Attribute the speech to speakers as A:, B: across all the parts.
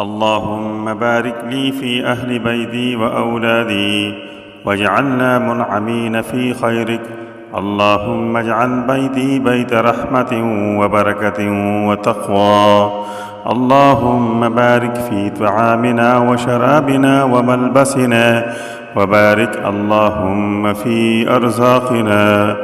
A: اللهم بارك لي في أهل بيتي وأولادي واجعلنا منعمين في خيرك. اللهم اجعل بيتي بيت رحمة وبركة وتقوى. اللهم بارك في طعامنا وشرابنا وملبسنا، وبارك اللهم في أرزاقنا،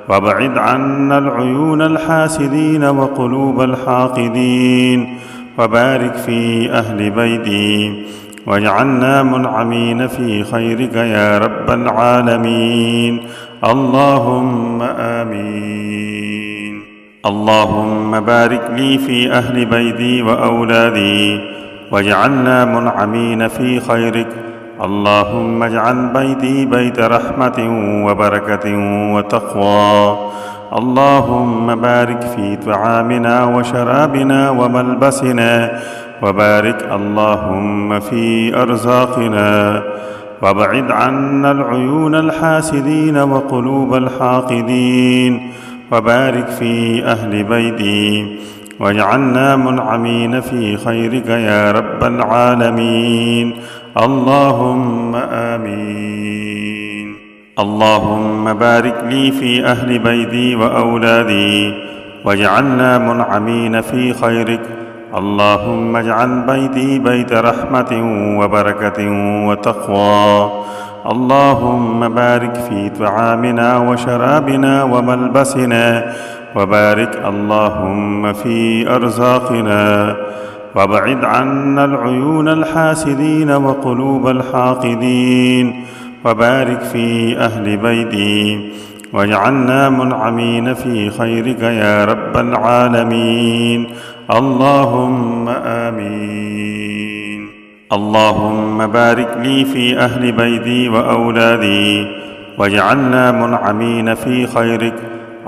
A: وابعد عنا العيون الحاسدين وقلوب الحاقدين، وبارك في أهل بيتي واجعلنا منعمين في خيرك يا رب العالمين. اللهم آمين. اللهم بارك لي في أهل بيتي وأولادي واجعلنا منعمين في خيرك. اللهم اجعل بيتي بيت رحمة وبركة وتقوى. اللهم بارك في طعامنا وشرابنا وملبسنا، وبارك اللهم في أرزاقنا، وابعد عنا العيون الحاسدين وقلوب الحاقدين، وبارك في أهل بيتي واجعلنا منعمين في خيرك يا رب العالمين. اللهم آمين. اللهم بارك لي في أهل بيتي وأولادي واجعلنا منعمين في خيرك. اللهم اجعل بيتي بيت رحمة وبركة وتقوى. اللهم بارك في طعامنا وشرابنا وملبسنا، وبارك اللهم في أرزاقنا، وابعد عنا العيون الحاسدين وقلوب الحاقدين، وبارك في أهل بيتي واجعلنا منعمين في خيرك يا رب العالمين. اللهم آمين. اللهم بارك لي في أهل بيتي وأولادي واجعلنا منعمين في خيرك.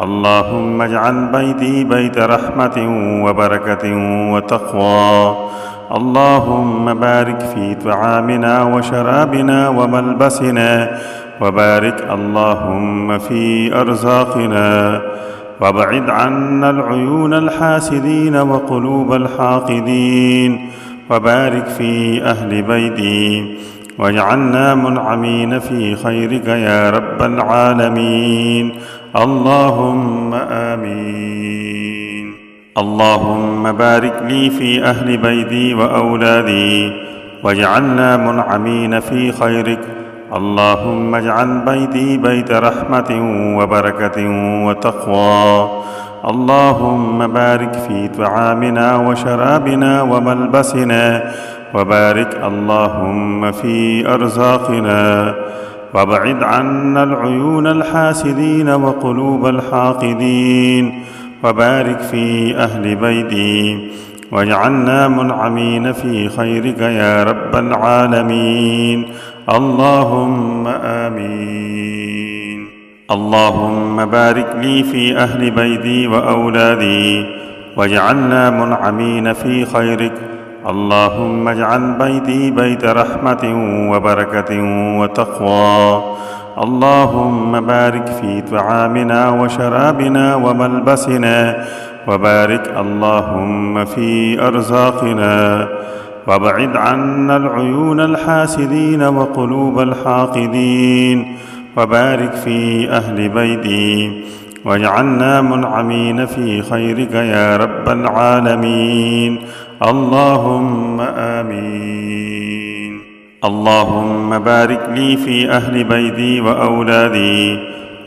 A: اللهم اجعل بيتي بيت رحمة وبركة وتقوى. اللهم بارك في طعامنا وشرابنا وملبسنا، وبارك اللهم في أرزاقنا، وابعد عنا العيون الحاسدين وقلوب الحاقدين، وبارك في أهل بيتي واجعلنا منعمين في خيرك يا رب العالمين. اللهم آمين. اللهم بارك لي في أهل بيتي وأولادي واجعلنا منعمين في خيرك. اللهم اجعل بيتي بيت رحمة وبركة وتقوى. اللهم بارك في طعامنا وشرابنا وملبسنا، وبارك اللهم في أرزاقنا، وابعد عنا العيون الحاسدين وقلوب الحاقدين، وبارك في أهل بيتي واجعلنا منعمين في خيرك يا رب العالمين. اللهم آمين. اللهم بارك لي في أهل بيتي وأولادي واجعلنا منعمين في خيرك. اللهم اجعل بيتي بيت رحمة وبركة وتقوى. اللهم بارك في طعامنا وشرابنا وملبسنا، وبارك اللهم في أرزاقنا، وابعد عنا العيون الحاسدين وقلوب الحاقدين، وبارك في أهل بيتي واجعلنا منعمين في خيرك يا رب العالمين. اللهم آمين. اللهم بارك لي في أهل بيتي وأولادي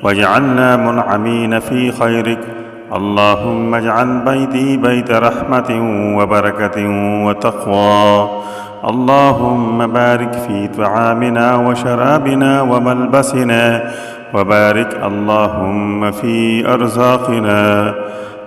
A: واجعلنا منعمين في خيرك. اللهم اجعل بيتي بيت رحمة وبركة وتقوى. اللهم بارك في طعامنا وشرابنا وملبسنا، وبارك اللهم في أرزاقنا،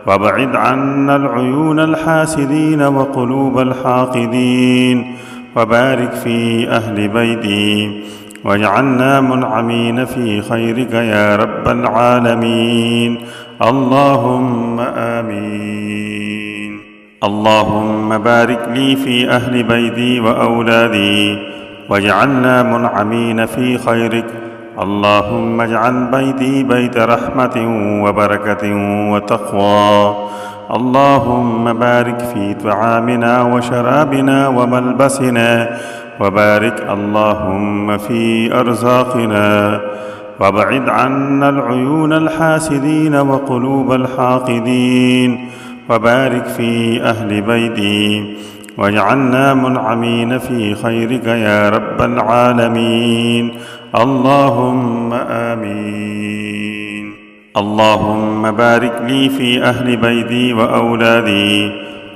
A: وابعد عنا العيون الحاسدين وقلوب الحاقدين، وبارك في أهل بيتي واجعلنا منعمين في خيرك يا رب العالمين. اللهم آمين. اللهم بارك لي في أهل بيتي وأولادي واجعلنا منعمين في خيرك. اللهم اجعل بيتي بيت رحمة وبركة وتقوى. اللهم بارك في طعامنا وشرابنا وملبسنا، وبارك اللهم في أرزاقنا، وابعد عنا العيون الحاسدين وقلوب الحاقدين، وبارك في أهل بيتي، واجعلنا منعمين في خيرك يا رب العالمين. اللهم آمين. اللهم بارك لي في أهل بيتي وأولادي،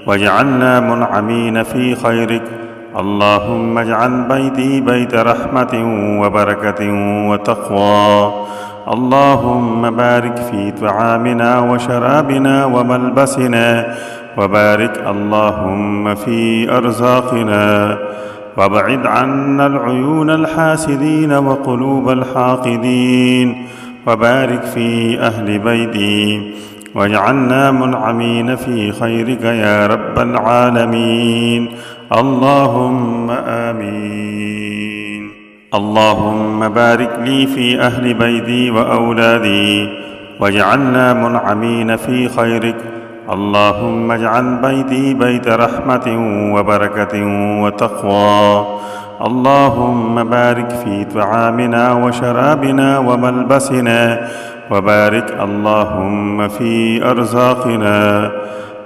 A: واجعلنا منعمين في خيرك. اللهم اجعل بيتي بيت رحمة وبركة وتقوى. اللهم بارك في طعامنا وشرابنا وملبسنا، وبارك اللهم في أرزاقنا، وابعد عنا العيون الحاسدين وقلوب الحاقدين، وبارك في أهل بيتي، واجعلنا منعمين في خيرك يا رب العالمين. اللهم آمين. اللهم بارك لي في أهل بيتي وأولادي، واجعلنا منعمين في خيرك. اللهم اجعل بيتي بيت رحمة وبركة وتقوى. اللهم بارك في طعامنا وشرابنا وملبسنا، وبارك اللهم في أرزاقنا،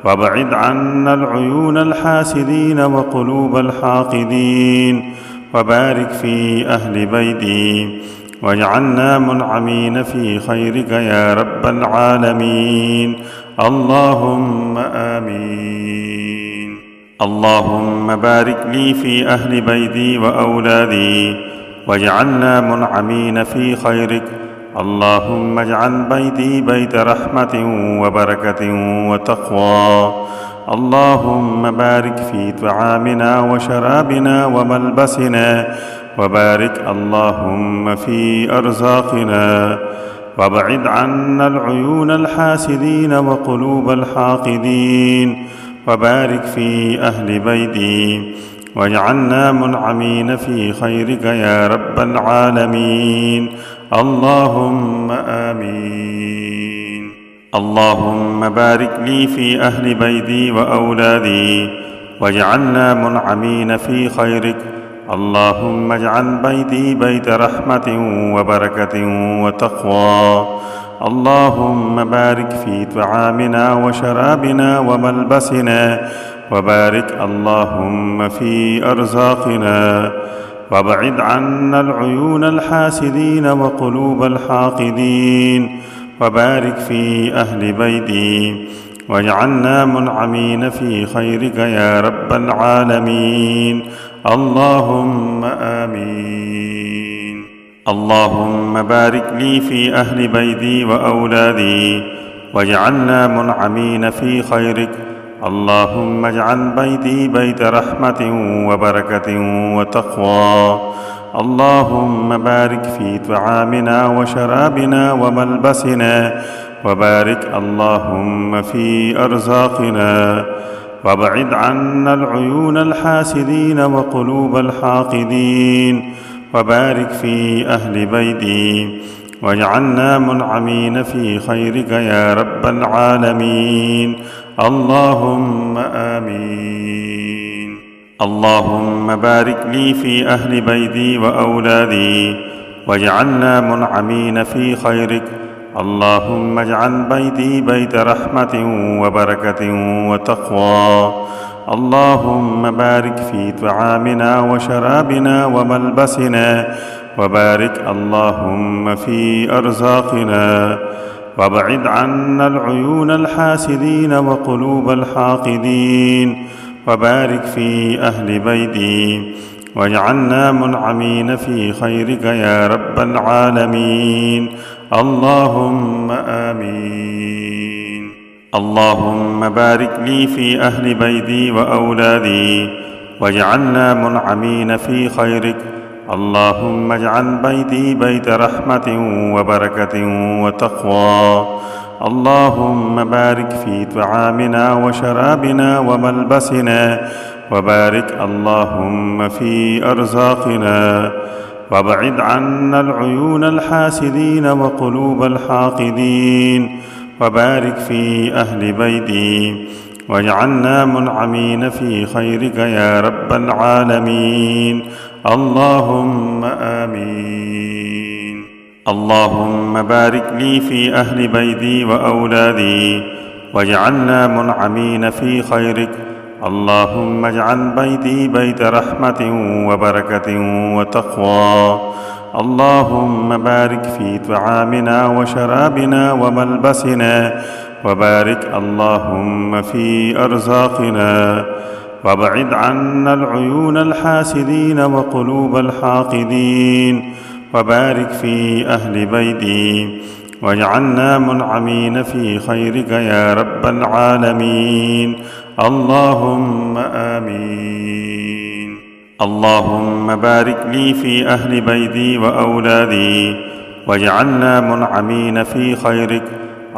A: وابعد عنا العيون الحاسدين وقلوب الحاقدين، وبارك في أهل بيتي، واجعلنا منعمين في خيرك يا رب العالمين. اللهم آمين. اللهم بارك لي في أهل بيتي وأولادي، واجعلنا منعمين في خيرك. اللهم اجعل بيتي بيت رحمة وبركة وتقوى. اللهم بارك في طعامنا وشرابنا وملبسنا، وبارك اللهم في أرزاقنا، وابعد عنا العيون الحاسدين وقلوب الحاقدين، وبارك في أهل بيتي، واجعلنا منعمين في خيرك يا رب العالمين. اللهم آمين. اللهم بارك لي في أهل بيتي وأولادي، واجعلنا منعمين في خيرك. اللهم اجعل بيتي بيت رحمة وبركة وتقوى. اللهم بارك في طعامنا وشرابنا وملبسنا، وبارك اللهم في أرزاقنا، وابعد عنا العيون الحاسدين وقلوب الحاقدين، وبارك في أهل بيتي، واجعلنا منعمين في خيرك يا رب العالمين. اللهم آمين. اللهم بارك لي في أهل بيتي وأولادي، واجعلنا منعمين في خيرك. اللهم اجعل بيتي بيت رحمة وبركة وتقوى. اللهم بارك في طعامنا وشرابنا وملبسنا، وبارك اللهم في أرزاقنا، وابعد عنا العيون الحاسدين وقلوب الحاقدين، وبارك في أهل بيتي، واجعلنا منعمين في خيرك يا رب العالمين. اللهم آمين. اللهم بارك لي في أهل بيتي وأولادي، واجعلنا منعمين في خيرك. اللهم اجعل بيتي بيت رحمة وبركة وتقوى. اللهم بارك في طعامنا وشرابنا وملبسنا، وبارك اللهم في أرزاقنا، وابعد عنا العيون الحاسدين وقلوب الحاقدين، وبارك في أهل بيتي، واجعلنا منعمين في خيرك يا رب العالمين. اللهم آمين. اللهم بارك لي في أهل بيتي وأولادي، واجعلنا منعمين في خيرك. اللهم اجعل بيتي بيت رحمة وبركة وتقوى. اللهم بارك في طعامنا وشرابنا وملبسنا، وبارك اللهم في أرزاقنا، وابعد عنا العيون الحاسدين وقلوب الحاقدين، وبارك في أهل بيتي، واجعلنا منعمين في خيرك يا رب العالمين. اللهم آمين. اللهم بارك لي في أهل بيتي وأولادي، واجعلنا منعمين في خيرك. اللهم اجعل بيتي بيت رحمة وبركة وتقوى. اللهم بارك في طعامنا وشرابنا وملبسنا، وبارك اللهم في أرزاقنا، وابعد عنا العيون الحاسدين وقلوب الحاقدين، وبارك في أهل بيتي، واجعلنا منعمين في خيرك يا رب العالمين. اللهم آمين. اللهم بارك لي في أهل بيتي وأولادي، واجعلنا منعمين في خيرك.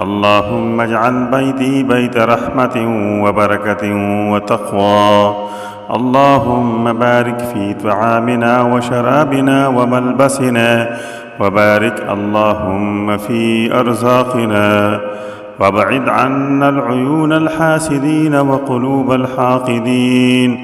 A: اللهم اجعل بيتي بيت رحمة وبركة وتقوى. اللهم بارك في طعامنا وشرابنا وملبسنا، وبارك اللهم في أرزاقنا، وابعد عنا العيون الحاسدين وقلوب الحاقدين،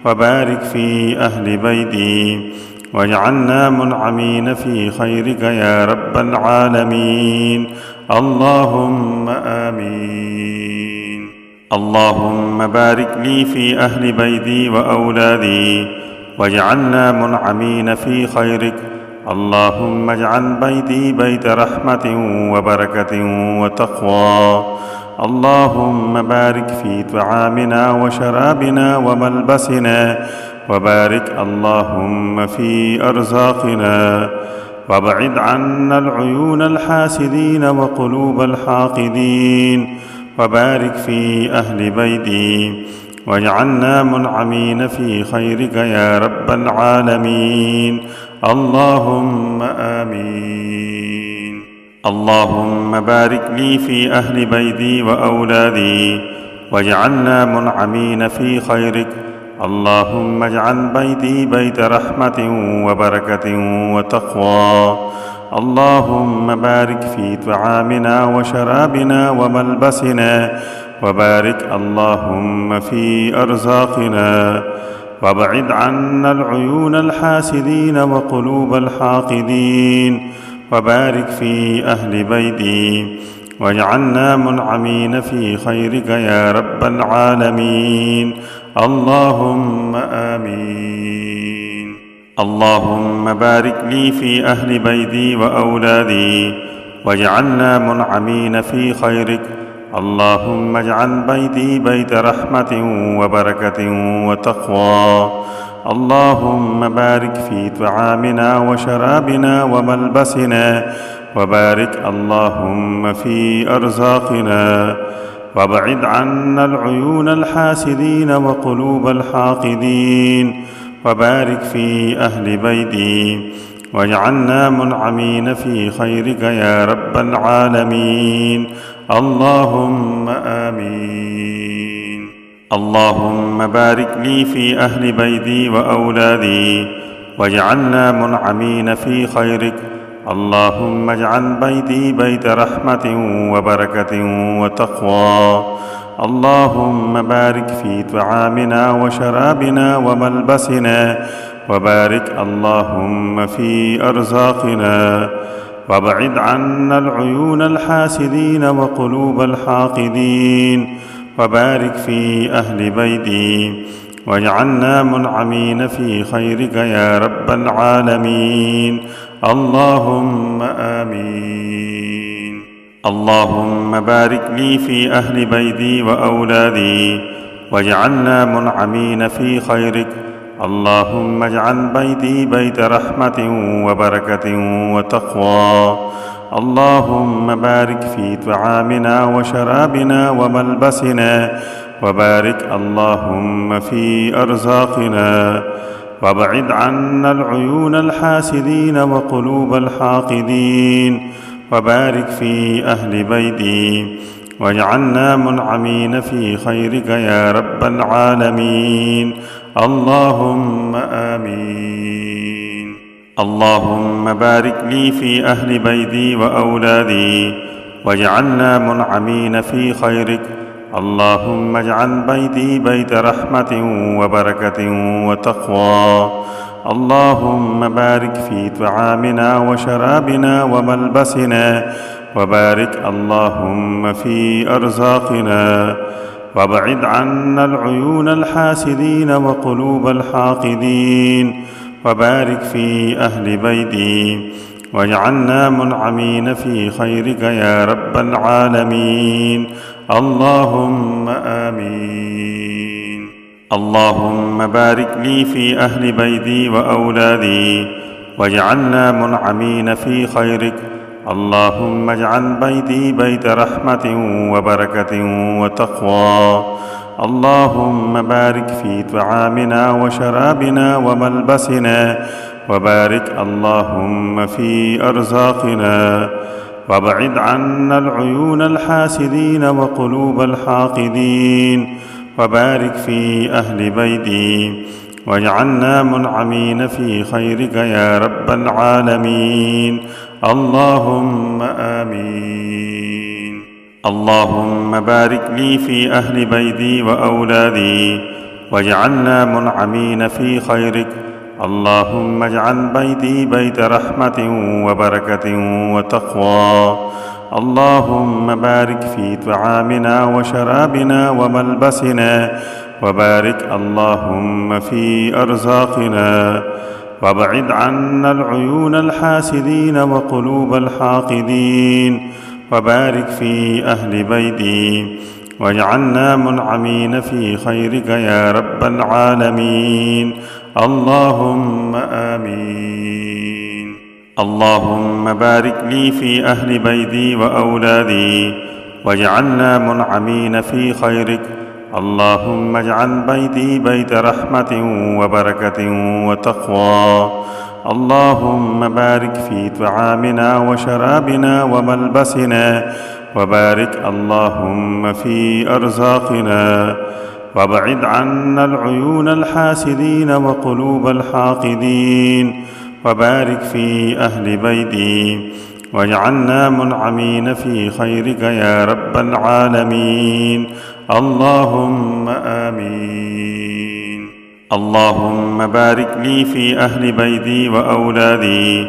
A: وبارك في أهل بيتي، واجعلنا منعمين في خيرك يا رب العالمين. اللهم آمين. اللهم بارك لي في أهل بيتي وأولادي، واجعلنا منعمين في خيرك. اللهم اجعل بيتي بيت رحمة وبركة وتقوى. اللهم بارك في طعامنا وشرابنا وملبسنا، وبارك اللهم في أرزاقنا، وابعد عنا العيون الحاسدين وقلوب الحاقدين، وبارك في أهل بيتي، واجعلنا منعمين في خيرك يا رب العالمين. اللهم آمين. اللهم بارك لي في أهل بيتي وأولادي، واجعلنا منعمين في خيرك. اللهم اجعل بيتي بيت رحمة وبركة وتقوى. اللهم بارك في طعامنا وشرابنا وملبسنا، وبارك اللهم في أرزاقنا، وابعد عنا العيون الحاسدين وقلوب الحاقدين، وبارك في أهل بيتي، واجعلنا منعمين في خيرك يا رب العالمين. اللهم آمين. اللهم بارك لي في أهل بيتي وأولادي، واجعلنا منعمين في خيرك. اللهم اجعل بيتي بيت رحمة وبركة وتقوى. اللهم بارك في طعامنا وشرابنا وملبسنا، وبارك اللهم في أرزاقنا، وابعد عنا العيون الحاسدين وقلوب الحاقدين، وبارك في أهل بيتي، واجعلنا منعمين في خيرك يا رب العالمين. اللهم آمين. اللهم بارك لي في أهل بيتي وأولادي، واجعلنا منعمين في خيرك. اللهم اجعل بيتي بيت رحمة وبركة وتقوى. اللهم بارك في طعامنا وشرابنا وملبسنا، وبارك اللهم في أرزاقنا، وابعد عنا العيون الحاسدين وقلوب الحاقدين، وبارك في أهل بيتي، واجعلنا منعمين في خيرك يا رب العالمين. اللهم آمين. اللهم بارك لي في أهل بيتي وأولادي، واجعلنا منعمين في خيرك. اللهم اجعل بيتي بيت رحمة وبركة وتقوى. اللهم بارك في طعامنا وشرابنا وملبسنا، وبارك اللهم في أرزاقنا، وابعد عنا العيون الحاسدين وقلوب الحاقدين، وبارك في أهل بيتي، واجعلنا منعمين في خيرك يا رب العالمين. اللهم آمين. اللهم بارك لي في أهل بيتي وأولادي، واجعلنا منعمين في خيرك. اللهم اجعل بيتي بيت رحمة وبركة وتقوى. اللهم بارك في طعامنا وشرابنا وملبسنا، وبارك اللهم في أرزاقنا، وابعد عنا العيون الحاسدين وقلوب الحاقدين، وبارك في أهل بيتي، واجعلنا منعمين في خيرك يا رب العالمين. اللهم آمين. اللهم بارك لي في أهل بيتي وأولادي، واجعلنا منعمين في خيرك. اللهم اجعل بيتي بيت رحمة وبركة وتقوى. اللهم بارك في طعامنا وشرابنا وملبسنا، وبارك اللهم في أرزاقنا، وابعد عنا العيون الحاسدين وقلوب الحاقدين، وبارك في أهل بيتي، واجعلنا منعمين في خيرك يا رب العالمين. اللهم آمين. اللهم بارك لي في أهل بيتي وأولادي، واجعلنا منعمين في خيرك. اللهم اجعل بيتي بيت رحمة وبركة وتقوى. اللهم بارك في طعامنا وشرابنا وملبسنا، وبارك اللهم في أرزاقنا، وابعد عنا العيون الحاسدين وقلوب الحاقدين، وبارك في أهل بيتي، واجعلنا منعمين في خيرك يا رب العالمين. اللهم آمين. اللهم بارك لي في أهل بيتي وأولادي، واجعلنا منعمين في خيرك. اللهم اجعل بيتي بيت رحمة وبركة وتقوى. اللهم بارك في طعامنا وشرابنا وملبسنا، وبارك اللهم في أرزاقنا، وابعد عنا العيون الحاسدين وقلوب الحاقدين، وبارك في أهل بيتي، واجعلنا منعمين في خيرك يا رب العالمين. اللهم آمين. اللهم بارك لي في أهل بيتي وأولادي،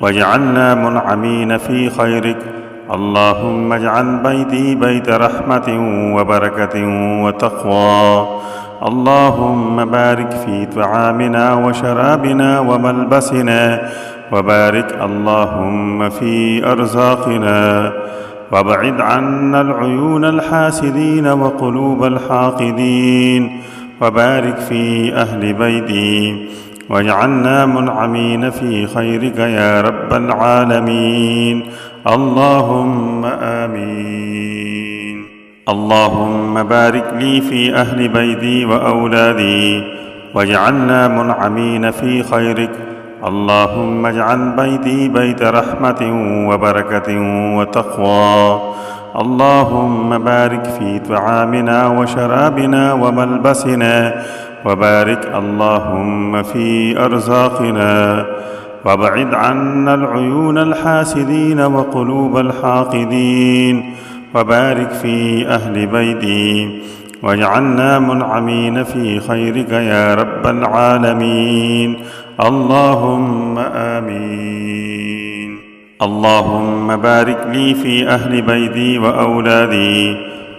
A: واجعلنا منعمين في خيرك. اللهم اجعل بيتي بيت رحمة وبركة وتقوى. اللهم بارك في طعامنا وشرابنا وملبسنا، وبارك اللهم في أرزاقنا، وابعد عنا العيون الحاسدين وقلوب الحاقدين، وبارك في أهل بيتي، واجعلنا منعمين في خيرك يا رب العالمين. اللهم آمين. اللهم بارك لي في أهل بيتي وأولادي، واجعلنا منعمين في خيرك. اللهم اجعل بيتي بيت رحمة وبركة وتقوى. اللهم بارك في طعامنا وشرابنا وملبسنا، وبارك اللهم في أرزاقنا، وابعد عنا العيون الحاسدين وقلوب الحاقدين، وبارك في أهل بيتي، واجعلنا منعمين في خيرك يا رب العالمين. اللهم آمين. اللهم بارك لي في أهل بيتي وأولادي،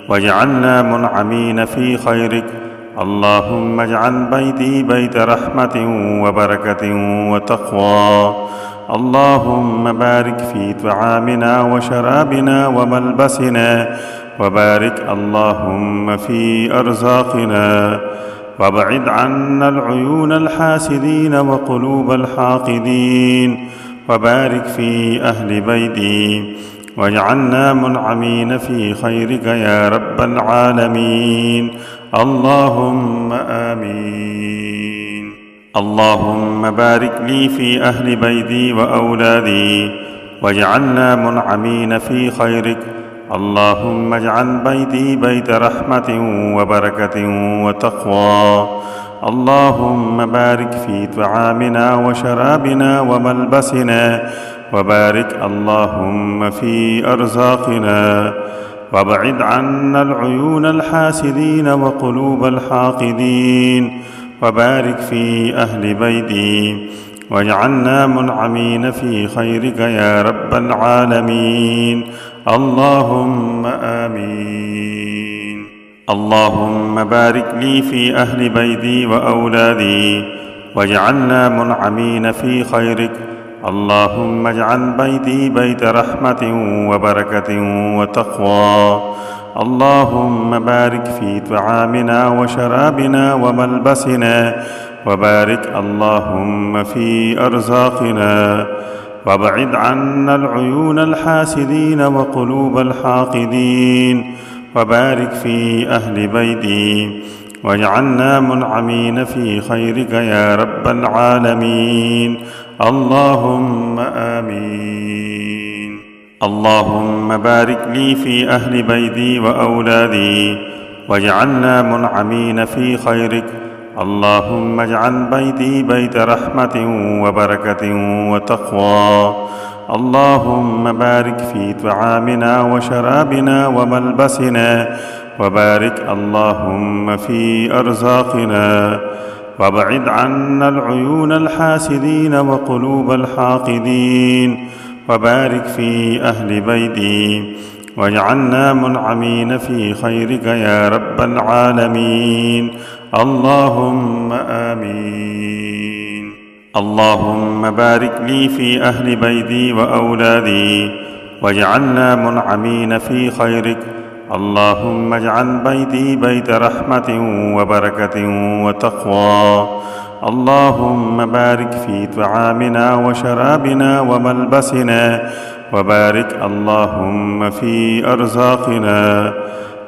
A: واجعلنا منعمين في خيرك. اللهم اجعل بيتي بيت رحمة وبركة وتقوى. اللهم بارك في طعامنا وشرابنا وملبسنا، وبارك اللهم في أرزاقنا، وابعد عنا العيون الحاسدين وقلوب الحاقدين، وبارك في أهل بيتي، واجعلنا منعمين في خيرك يا رب العالمين. اللهم آمين. اللهم بارك لي في أهل بيتي وأولادي، واجعلنا منعمين في خيرك. اللهم اجعل بيتي بيت رحمة وبركة وتقوى. اللهم بارك في طعامنا وشرابنا وملبسنا، وبارك اللهم في أرزاقنا، وابعد عنا العيون الحاسدين وقلوب الحاقدين، وبارك في أهل بيتي، واجعلنا منعمين في خيرك يا رب العالمين. اللهم آمين. اللهم بارك لي في أهل بيتي وأولادي، واجعلنا منعمين في خيرك. اللهم اجعل بيتي بيت رحمة وبركة وتقوى. اللهم بارك في طعامنا وشرابنا وملبسنا، وبارك اللهم في أرزاقنا، وابعد عنا العيون الحاسدين وقلوب الحاقدين، وبارك في أهل بيتي، واجعلنا منعمين في خيرك يا رب العالمين. اللهم آمين. اللهم بارك لي في أهل بيتي وأولادي، واجعلنا منعمين في خيرك. اللهم اجعل بيتي بيت رحمة وبركة وتقوى. اللهم بارك في طعامنا وشرابنا وملبسنا، وبارك اللهم في أرزاقنا، وابعد عنا العيون الحاسدين وقلوب الحاقدين، وبارك في أهل بيتي، واجعلنا منعمين في خيرك يا رب العالمين. اللهم آمين. اللهم بارك لي في أهل بيتي وأولادي، واجعلنا منعمين في خيرك. اللهم اجعل بيتي بيت رحمة وبركة وتقوى. اللهم بارك في طعامنا وشرابنا وملبسنا، وبارك اللهم في أرزاقنا،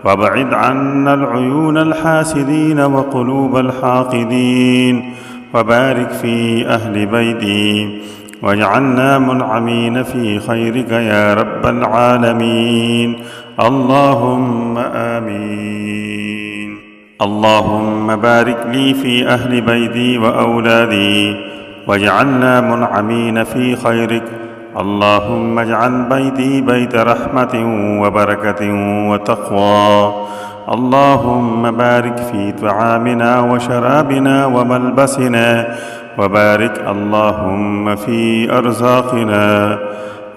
A: وابعد عنا العيون الحاسدين وقلوب الحاقدين، وبارك في أهل بيتي، واجعلنا منعمين في خيرك يا رب العالمين. اللهم آمين. اللهم بارك لي في أهل بيتي وأولادي، واجعلنا منعمين في خيرك. اللهم اجعل بيتي بيت رحمة وبركة وتقوى. اللهم بارك في طعامنا وشرابنا وملبسنا، وبارك اللهم في أرزاقنا،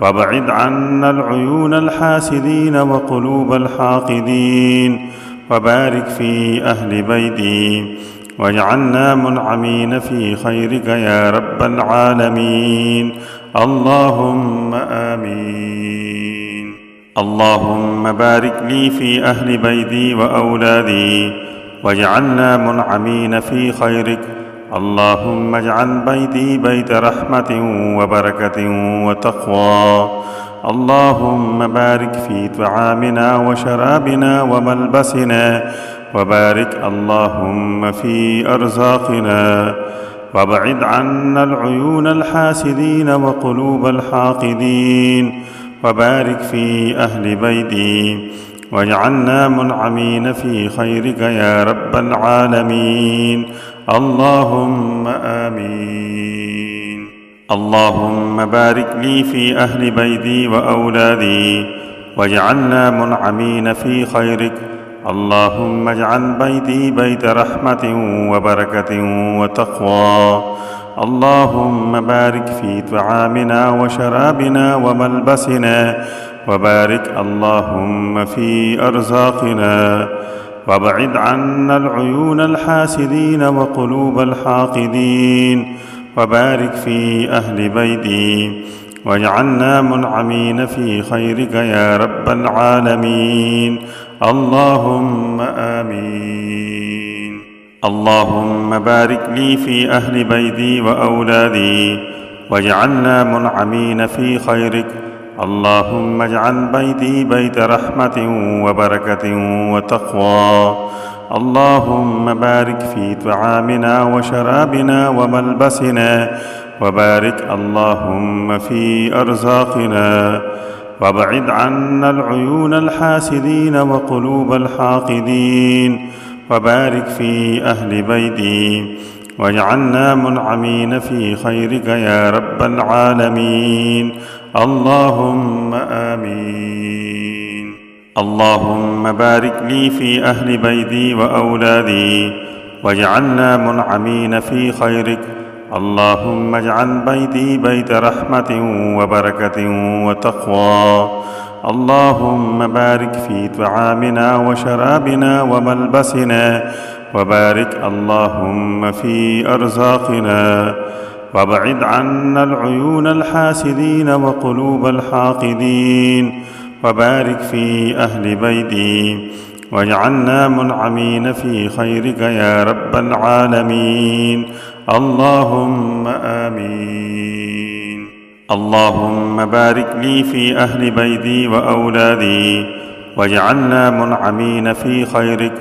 A: وابعد عنا العيون الحاسدين وقلوب الحاقدين، وبارك في أهل بيتي، واجعلنا منعمين في خيرك يا رب العالمين. اللهم آمين. اللهم بارك لي في أهل بيتي وأولادي، واجعلنا منعمين في خيرك. اللهم اجعل بيتي بيت رحمة وبركة وتقوى. اللهم بارك في طعامنا وشرابنا وملبسنا، وبارك اللهم في أرزاقنا، وابعد عنا العيون الحاسدين وقلوب الحاقدين، وبارك في أهل بيتي، واجعلنا منعمين في خيرك يا رب العالمين. اللهم آمين. اللهم بارك لي في أهل بيتي وأولادي، واجعلنا منعمين في خيرك. اللهم اجعل بيتي بيت رحمة وبركة وتقوى. اللهم بارك في طعامنا وشرابنا وملبسنا، وبارك اللهم في أرزاقنا، وابعد عنا العيون الحاسدين وقلوب الحاقدين، وبارك في أهل بيتي، واجعلنا منعمين في خيرك يا رب العالمين. اللهم آمين. اللهم بارك لي في أهل بيتي وأولادي، واجعلنا منعمين في خيرك. اللهم اجعل بيتي بيت رحمة وبركة وتقوى. اللهم بارك في طعامنا وشرابنا وملبسنا، وبارك اللهم في أرزاقنا، وابعد عنا العيون الحاسدين وقلوب الحاقدين، وبارك في أهل بيتي، واجعلنا منعمين في خيرك يا رب العالمين. اللهم آمين. اللهم بارك لي في أهل بيتي وأولادي واجعلنا منعمين في خيرك. اللهم اجعل بيتي بيت رحمة وبركة وتقوى. اللهم بارك في طعامنا وشرابنا وملبسنا، وبارك اللهم في أرزاقنا، وابعد عنا العيون الحاسدين وقلوب الحاقدين، وبارك في أهل بيتي واجعلنا منعمين في خيرك يا رب العالمين. اللهم آمين. اللهم بارك لي في أهل بيتي وأولادي واجعلنا منعمين في خيرك.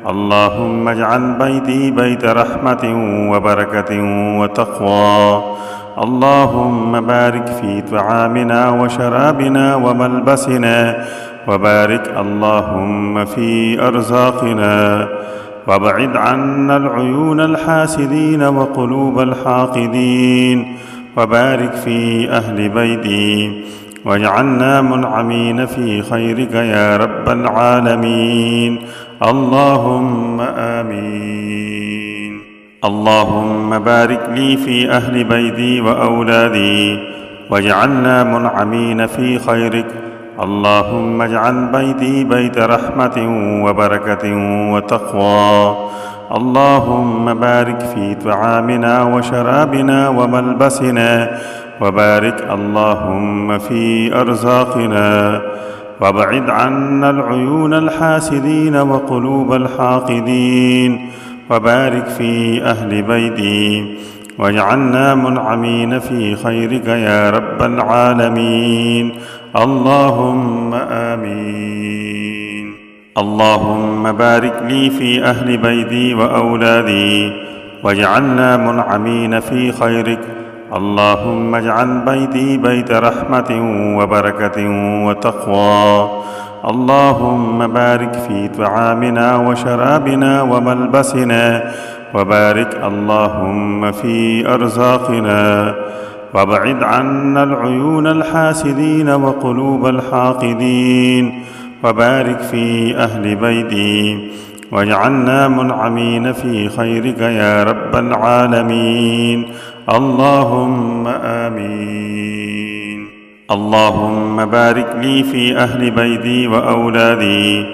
A: اللهم اجعل بيتي بيت رحمة وبركة وتقوى. اللهم بارك في طعامنا وشرابنا وملبسنا، وبارك اللهم في أرزاقنا، وابعد عنا العيون الحاسدين وقلوب الحاقدين، وبارك في أهل بيتي واجعلنا منعمين في خيرك يا رب العالمين. اللهم آمين. اللهم بارك لي في أهل بيتي وأولادي واجعلنا منعمين في خيرك. اللهم اجعل بيتي بيت رحمة وبركة وتقوى. اللهم بارك في طعامنا وشرابنا وملبسنا، وبارك اللهم في أرزاقنا، وابعد عنا العيون الحاسدين وقلوب الحاقدين، وبارك في أهل بيتي واجعلنا منعمين في خيرك يا رب العالمين. اللهم آمين. اللهم بارك لي في أهل بيتي وأولادي واجعلنا منعمين في خيرك. اللهم اجعل بيتي بيت رحمة وبركة وتقوى. اللهم بارك في طعامنا وشرابنا وملبسنا، وبارك اللهم في أرزاقنا، وابعد عنا العيون الحاسدين وقلوب الحاقدين، وبارك في أهل بيتي واجعلنا منعمين في خيرك يا رب العالمين. اللهم آمين. اللهم بارك لي في أهل بيتي وأولادي